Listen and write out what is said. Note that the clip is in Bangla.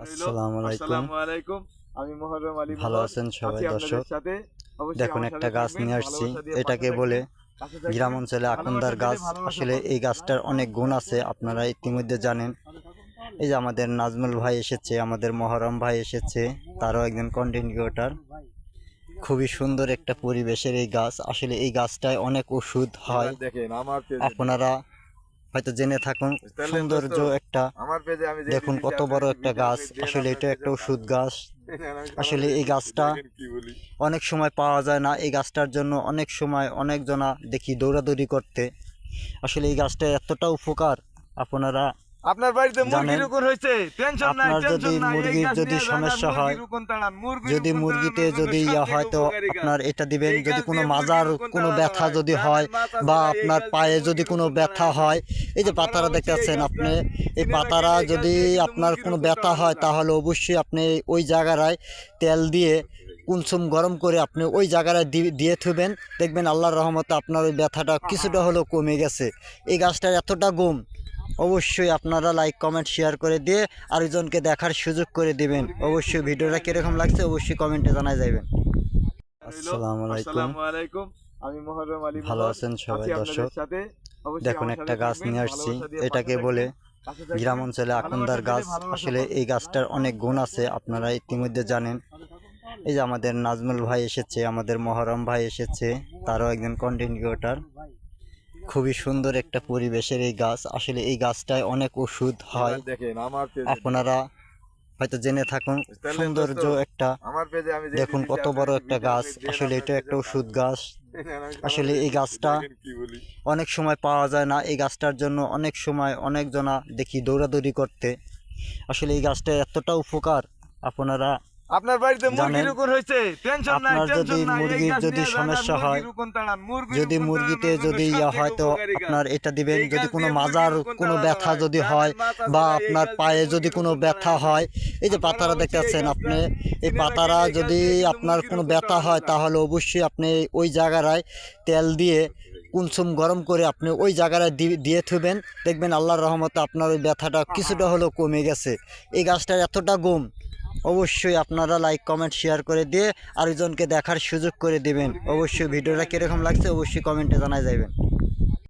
আসসালামু আলাইকুম। আমি মোহররম আলী। ভালো আছেন সবাই দর্শক? দেখুন একটা গাছ নিয়ে আসছি, এটাকে বলে গ্রাম অঞ্চলে আকন্দার গাছ। আসলে এই গাছটার অনেক গুণ আছে, আপনারা ইতিমধ্যে জানেন। এই যে আমাদের নাজমুল ভাই এসেছে, আমাদের মহরম ভাই এসেছে, তারও একজন কন্টেন্ট ক্রিয়েটর। খুবই সুন্দর একটা পরিবেশের এই গাছ। আসলে এই গাছটায় অনেক ওষুধ হয়, আপনারা হয়তো জেনে থাকুন। সৌন্দর্য একটা, দেখুন কত বড় একটা গাছ। আসলে এটা একটা ওষুধ গাছ। আসলে এই গাছটা অনেক সময় পাওয়া যায় না, এই গাছটার জন্য অনেক সময় অনেকজনা দেখি দৌড়াদৌড়ি করতে। আসলে এই গাছটা এতটা উপকার, আপনারা আপনার বাড়িতে মুরগির রোপণ হয়েছে, টেনশন নাই, আপনার যদি মুরগির যদি সমস্যা হয়, যদি মুরগিতে যদি হয় তো আপনার এটা দিবেন। যদি কোনো মাজার কোনো ব্যথা যদি হয় বা আপনার পায়ে যদি কোনো ব্যথা হয়, এই যে পাতারা দেখতে পাচ্ছেন আপনি, এই পাতারা যদি আপনার কোনো ব্যথা হয় তাহলে অবশ্যই আপনি ওই জায়গায় তেল দিয়ে কুলসুম গরম করে আপনি ওই জায়গায় দিয়ে থুবেন, দেখবেন আল্লাহর রহমতে আপনার ওই ব্যথাটা কিছুটা হলেও কমে গেছে। এই গাছটার এতটা গুণ, অবশ্যই আপনারা লাইক কমেন্ট শেয়ার করে দিয়ে আরেকজনকে দেখার সুযোগ করে দিবেন। অবশ্যই ভিডিওটা কিরকম লাগছে অবশ্যই কমেন্টে জানাই যাবেন। আসসালামু আলাইকুম। আমি মোহররম আলী। ভালো আছেন সবাই দর্শক? দেখুন একটা গাছ নিয়ে আসছি, এটাকে বলে গ্রাম অঞ্চলে আকন্দার গাছ। আসলে এই গাছটার অনেক গুণ আছে, আপনারা ইতিমধ্যে জানেন। এই যে আমাদের নাজমুল ভাই এসেছে, আমাদের মহরম ভাই এসেছে, তারও একজন কন্টেন্ট ক্রিয়েটর। খুবই সুন্দর একটা পরিবেশের এই গাছ। আসলে এই গাছটায় অনেক ওষুধ হয়, আপনারা হয়তো জেনে থাকুন। সৌন্দর্য একটা, দেখুন কত বড় একটা গাছ। আসলে এটা একটা ওষুধ গাছ। আসলে এই গাছটা অনেক সময় পাওয়া যায় না, এই গাছটার জন্য অনেক সময় অনেকজনা দেখি দৌড়াদৌড়ি করতে। আসলে এই গাছটা এতটা উপকার, আপনারা আপনার বাড়িতে মুরগির রোপণ হয়েছে, টেনশন নাই, আপনার যদি মুরগির যদি সমস্যা হয়, যদি মুরগিতে যদি হয় তো আপনার এটা দিবেন। যদি কোনো মাজার কোনো ব্যথা যদি হয় বা আপনার পায়ে যদি কোনো ব্যথা হয়, এই যে পাতারা দেখতে পাচ্ছেন আপনি, এই পাতারা যদি আপনার কোনো ব্যথা হয় তাহলে অবশ্যই আপনি ওই জায়গায় তেল দিয়ে কুলসুম গরম করে আপনি ওই জায়গায় দিয়ে থুবেন, দেখবেন আল্লাহর রহমতে আপনার ওই ব্যথাটা কিছুটা হলেও কমে গেছে। এই গাছটার এতটা গুণ, অবশ্যই আপনারা লাইক কমেন্ট শেয়ার করে দিয়ে আরেকজনকে দেখার সুযোগ করে দিবেন। অবশ্যই ভিডিওটা কীরকম লাগছে অবশ্যই কমেন্টে জানাই যাবেন।